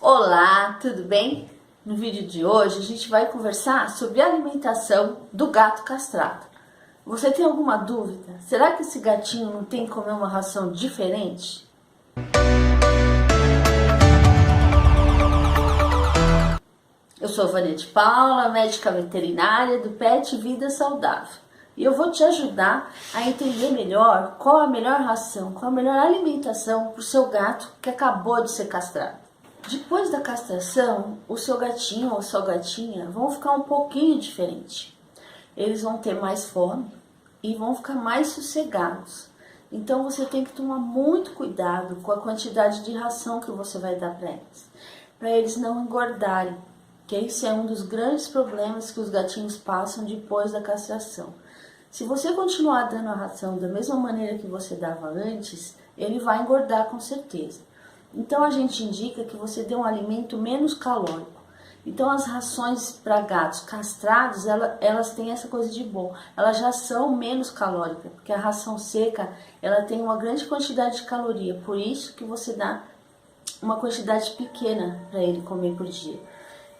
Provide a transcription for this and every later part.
Olá, tudo bem? No vídeo de hoje a gente vai conversar sobre a alimentação do gato castrado. Você tem alguma dúvida? Será que esse gatinho não tem que comer uma ração diferente? Eu sou Vânia de Paula, médica veterinária do Pet Vida Saudável. E eu vou te ajudar a entender melhor qual a melhor ração, qual a melhor alimentação para o seu gato que acabou de ser castrado. Depois da castração, o seu gatinho ou sua gatinha vão ficar um pouquinho diferente. Eles vão ter mais fome e vão ficar mais sossegados. Então você tem que tomar muito cuidado com a quantidade de ração que você vai dar para eles não engordarem, que esse é um dos grandes problemas que os gatinhos passam depois da castração. Se você continuar dando a ração da mesma maneira que você dava antes, ele vai engordar com certeza. Então a gente indica que você dê um alimento menos calórico. Então as rações para gatos castrados, elas têm essa coisa de bom. Elas já são menos calóricas, porque a ração seca, ela tem uma grande quantidade de caloria. Por isso que você dá uma quantidade pequena para ele comer por dia.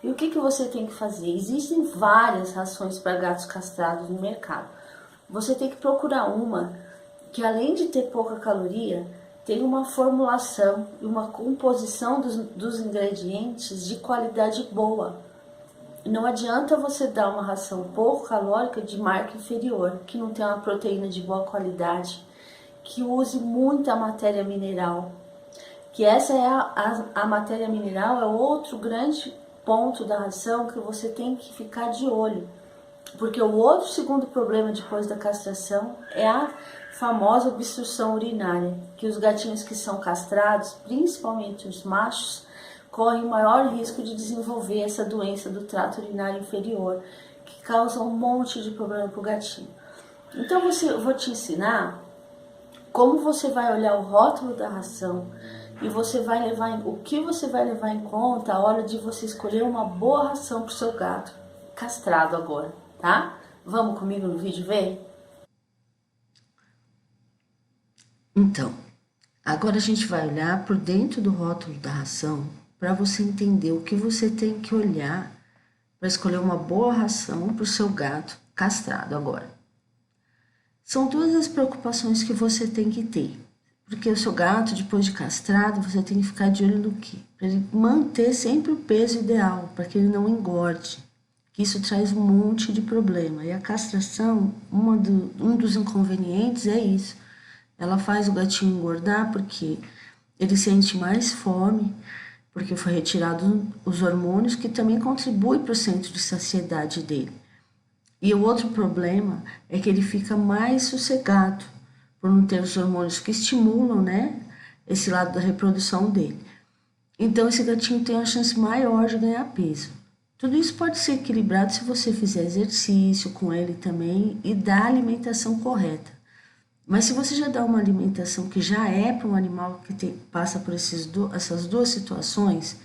E o que você tem que fazer? Existem várias rações para gatos castrados no mercado. Você tem que procurar uma que, além de ter pouca caloria, tem uma formulação e uma composição dos ingredientes de qualidade boa. Não adianta você dar uma ração pouco calórica de marca inferior, que não tem uma proteína de boa qualidade, que use muita matéria mineral. Que essa é a matéria mineral, é outro grande ponto da ração que você tem que ficar de olho. Porque o outro segundo problema depois da castração é a famosa obstrução urinária, que os gatinhos que são castrados, principalmente os machos, correm maior risco de desenvolver essa doença do trato urinário inferior, que causa um monte de problema para o gatinho. Então eu vou te ensinar como você vai olhar o rótulo da ração e você vai o que você vai levar em conta a hora de você escolher uma boa ração para o seu gato castrado agora, tá? Vamos comigo no vídeo ver? Então, agora a gente vai olhar por dentro do rótulo da ração para você entender o que você tem que olhar para escolher uma boa ração para o seu gato castrado agora. São duas as preocupações que você tem que ter, porque o seu gato, depois de castrado, você tem que ficar de olho no quê? Para ele manter sempre o peso ideal, para que ele não engorde, que isso traz um monte de problema. E a castração, um dos inconvenientes é isso. Ela faz o gatinho engordar porque ele sente mais fome, porque foi retirado os hormônios que também contribuem para o centro de saciedade dele. E o outro problema é que ele fica mais sossegado, por não ter os hormônios que estimulam, né, esse lado da reprodução dele. Então esse gatinho tem uma chance maior de ganhar peso. Tudo isso pode ser equilibrado se você fizer exercício com ele também e dar a alimentação correta. Mas se você já dá uma alimentação que já é para um animal que passa por essas duas situações,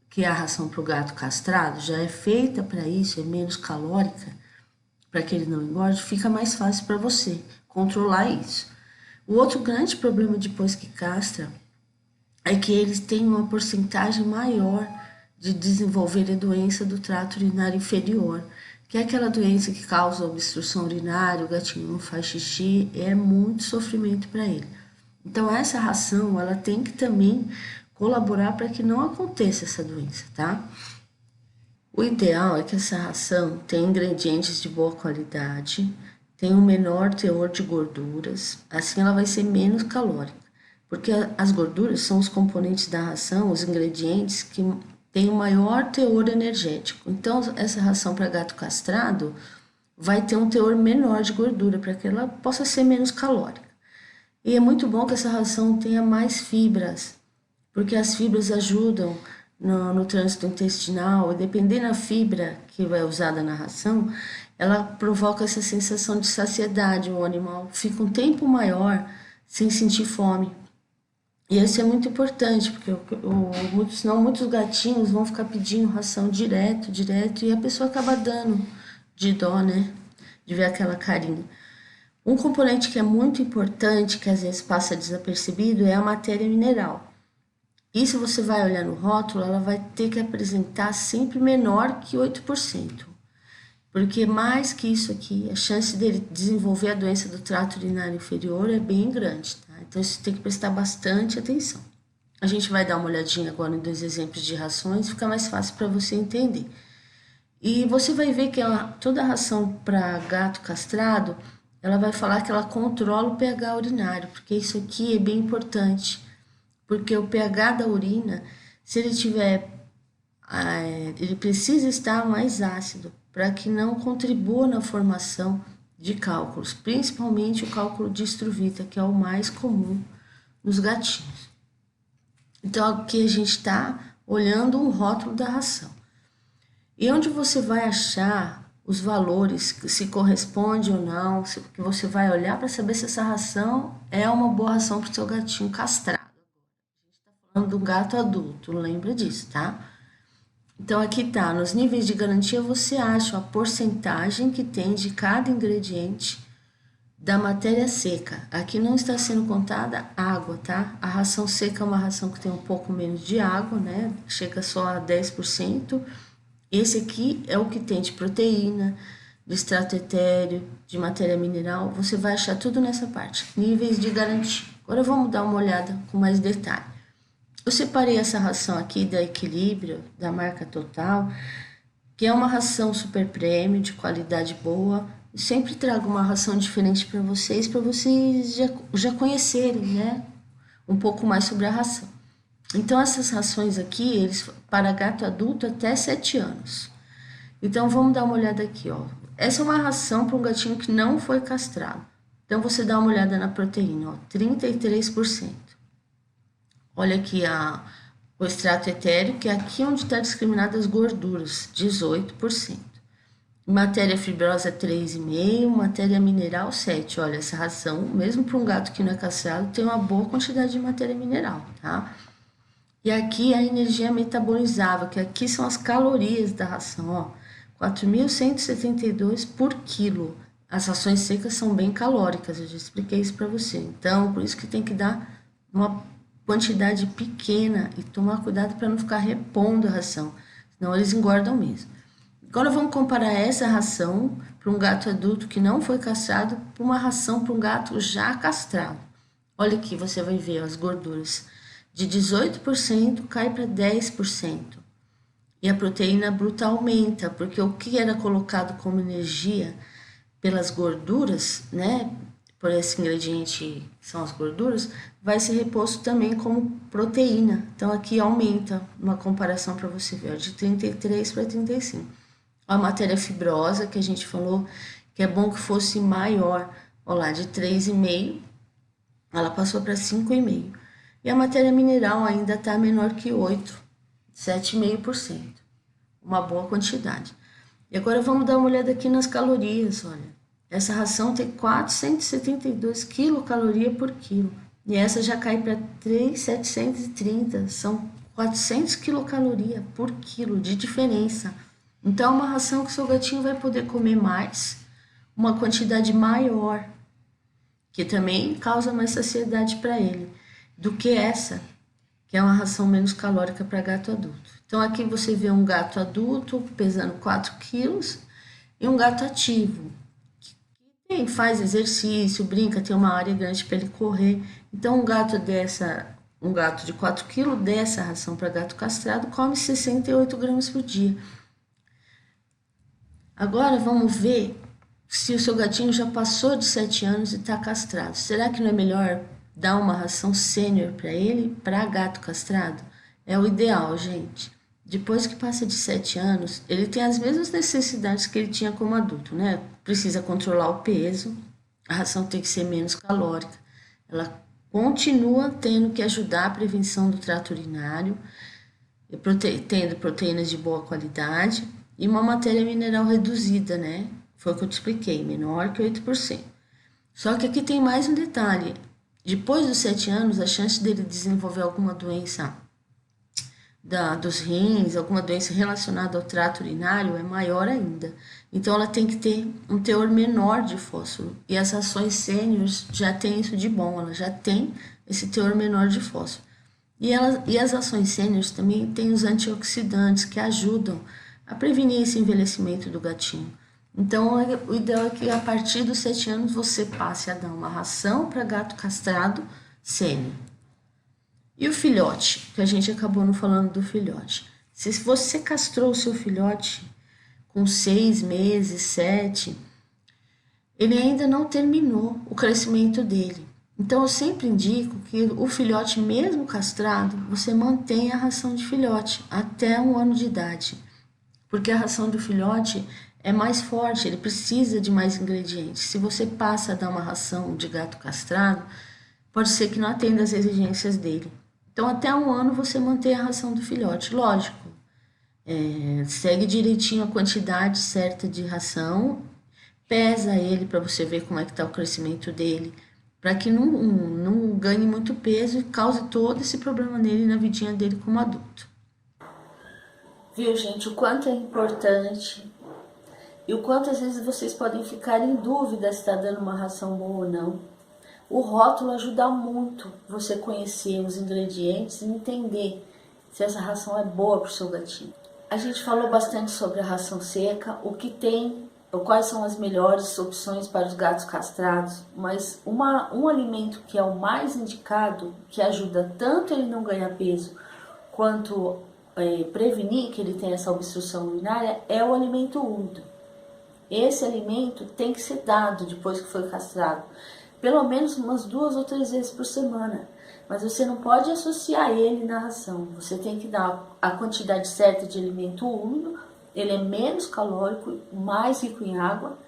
que é a ração para o gato castrado, já é feita para isso, é menos calórica, para que ele não engorde, fica mais fácil para você controlar isso. O outro grande problema depois que castra é que eles têm uma porcentagem maior de desenvolver a doença do trato urinário inferior, que é aquela doença que causa obstrução urinária, o gatinho não faz xixi, é muito sofrimento para ele. Então essa ração, ela tem que também colaborar para que não aconteça essa doença, tá? O ideal é que essa ração tenha ingredientes de boa qualidade, tenha um menor teor de gorduras, assim ela vai ser menos calórica, porque as gorduras são os componentes da ração, os ingredientes que tem um maior teor energético. Então, essa ração para gato castrado vai ter um teor menor de gordura, para que ela possa ser menos calórica. E é muito bom que essa ração tenha mais fibras, porque as fibras ajudam no trânsito intestinal, e dependendo da fibra que vai usada na ração, ela provoca essa sensação de saciedade, o animal fica um tempo maior sem sentir fome. E isso é muito importante, porque senão muitos gatinhos vão ficar pedindo ração direto, e a pessoa acaba dando de dó, né? De ver aquela carinha. Um componente que é muito importante, que às vezes passa desapercebido, é a matéria mineral. Isso você vai olhar no rótulo, ela vai ter que apresentar sempre menor que 8%. Porque mais que isso aqui, a chance dele desenvolver a doença do trato urinário inferior é bem grande, tá? Então, isso tem que prestar bastante atenção. A gente vai dar uma olhadinha agora em 2 exemplos de rações, fica mais fácil para você entender. E você vai ver que toda ração para gato castrado, ela vai falar que ela controla o pH urinário, porque isso aqui é bem importante. Porque o pH da urina, se ele tiver, ele precisa estar mais ácido, para que não contribua na formação de cálculos, principalmente o cálculo de estruvita, que é o mais comum nos gatinhos. Então, aqui a gente está olhando um rótulo da ração. E onde você vai achar os valores, se corresponde ou não, que você vai olhar para saber se essa ração é uma boa ração para o seu gatinho castrado. A gente está falando do gato adulto, lembra disso, tá? Então, aqui tá, nos níveis de garantia você acha a porcentagem que tem de cada ingrediente da matéria seca. Aqui não está sendo contada água, tá? A ração seca é uma ração que tem um pouco menos de água, né? Chega só a 10%. Esse aqui é o que tem de proteína, de extrato etéreo, de matéria mineral. Você vai achar tudo nessa parte, níveis de garantia. Agora vamos dar uma olhada com mais detalhe. Eu separei essa ração aqui da Equilíbrio, da marca Total, que é uma ração super premium, de qualidade boa. Eu sempre trago uma ração diferente para vocês já conhecerem, né? Um pouco mais sobre a ração. Então, essas rações aqui, eles para gato adulto até 7 anos. Então, vamos dar uma olhada aqui, ó. Essa é uma ração para um gatinho que não foi castrado. Então, você dá uma olhada na proteína, ó, 33%. Olha aqui o extrato etéreo, que é aqui onde está discriminado as gorduras, 18%. Matéria fibrosa 3,5%, matéria mineral 7%. Olha, essa ração, mesmo para um gato que não é castrado, tem uma boa quantidade de matéria mineral, tá? E aqui a energia metabolizável, que aqui são as calorias da ração, ó, 4.172 por quilo. As rações secas são bem calóricas, eu já expliquei isso para você. Então, por isso que tem que dar uma quantidade pequena e tomar cuidado para não ficar repondo a ração, senão eles engordam mesmo. Agora vamos comparar essa ração para um gato adulto que não foi castrado para uma ração para um gato já castrado. Olha aqui, você vai ver as gorduras de 18% cai para 10%. E a proteína bruta aumenta, porque o que era colocado como energia pelas gorduras, né, por esse ingrediente que são as gorduras, vai ser reposto também como proteína. Então, aqui aumenta uma comparação para você ver, de 33 para 35. A matéria fibrosa, que a gente falou que é bom que fosse maior, olha lá, de 3,5, ela passou para 5,5. E a matéria mineral ainda está menor que 8, 7,5%. Uma boa quantidade. E agora vamos dar uma olhada aqui nas calorias, olha. Essa ração tem 472 quilocalorias por quilo. E essa já cai para 3.730. São 400 quilocalorias por quilo de diferença. Então, é uma ração que seu gatinho vai poder comer mais, uma quantidade maior, que também causa mais saciedade para ele, do que essa, que é uma ração menos calórica para gato adulto. Então, aqui você vê um gato adulto pesando 4 quilos e um gato ativo, que faz exercício, brinca, tem uma área grande para ele correr. Então, um gato de 4 quilos dessa ração para gato castrado come 68 gramas por dia. Agora, vamos ver se o seu gatinho já passou de 7 anos e está castrado. Será que não é melhor dar uma ração sênior para ele, para gato castrado? É o ideal, gente. Depois que passa de 7 anos, ele tem as mesmas necessidades que ele tinha como adulto, né? Precisa controlar o peso, a ração tem que ser menos calórica, ela continua tendo que ajudar a prevenção do trato urinário, tendo proteínas de boa qualidade e uma matéria mineral reduzida, né? Foi o que eu te expliquei, menor que 8%. Só que aqui tem mais um detalhe. Depois dos 7 anos, a chance dele desenvolver alguma doença dos rins, alguma doença relacionada ao trato urinário é maior ainda. Então, ela tem que ter um teor menor de fósforo. E as rações sêniores já têm isso de bom, ela já tem esse teor menor de fósforo. E as ações sêniores também têm os antioxidantes que ajudam a prevenir esse envelhecimento do gatinho. Então, o ideal é que a partir dos 7 anos você passe a dar uma ração para gato castrado sênior. E o filhote, que a gente acabou não falando do filhote. Se você castrou o seu filhote com 6 meses, 7, ele ainda não terminou o crescimento dele. Então eu sempre indico que o filhote, mesmo castrado, você mantenha a ração de filhote até 1 ano de idade. Porque a ração do filhote é mais forte, ele precisa de mais ingredientes. Se você passa a dar uma ração de gato castrado, pode ser que não atenda às exigências dele. Então, até 1 ano você mantém a ração do filhote, lógico. Segue direitinho a quantidade certa de ração, pesa ele para você ver como é que está o crescimento dele, para que não ganhe muito peso e cause todo esse problema nele na vidinha dele como adulto. Viu, gente, o quanto é importante e o quanto às vezes vocês podem ficar em dúvida se está dando uma ração boa ou não. O rótulo ajuda muito você conhecer os ingredientes e entender se essa ração é boa para o seu gatinho. A gente falou bastante sobre a ração seca, o que tem, quais são as melhores opções para os gatos castrados, mas um alimento que é o mais indicado, que ajuda tanto ele não ganhar peso, quanto prevenir que ele tenha essa obstrução urinária, é o alimento úmido. Esse alimento tem que ser dado depois que foi castrado, pelo menos umas 2 ou 3 vezes por semana. Mas você não pode associar ele na ração. Você tem que dar a quantidade certa de alimento úmido, ele é menos calórico, mais rico em água.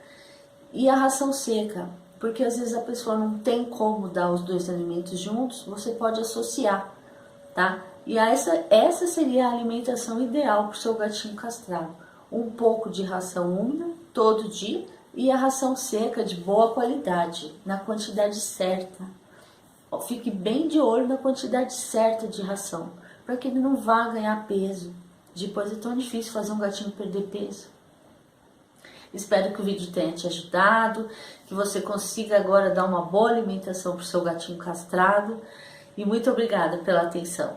E a ração seca, porque às vezes a pessoa não tem como dar os 2 alimentos juntos, você pode associar, tá? E essa seria a alimentação ideal para o seu gatinho castrado. Um pouco de ração úmida todo dia, e a ração seca de boa qualidade, na quantidade certa. Fique bem de olho na quantidade certa de ração, para que ele não vá ganhar peso. Depois é tão difícil fazer um gatinho perder peso. Espero que o vídeo tenha te ajudado, que você consiga agora dar uma boa alimentação para o seu gatinho castrado. E muito obrigada pela atenção.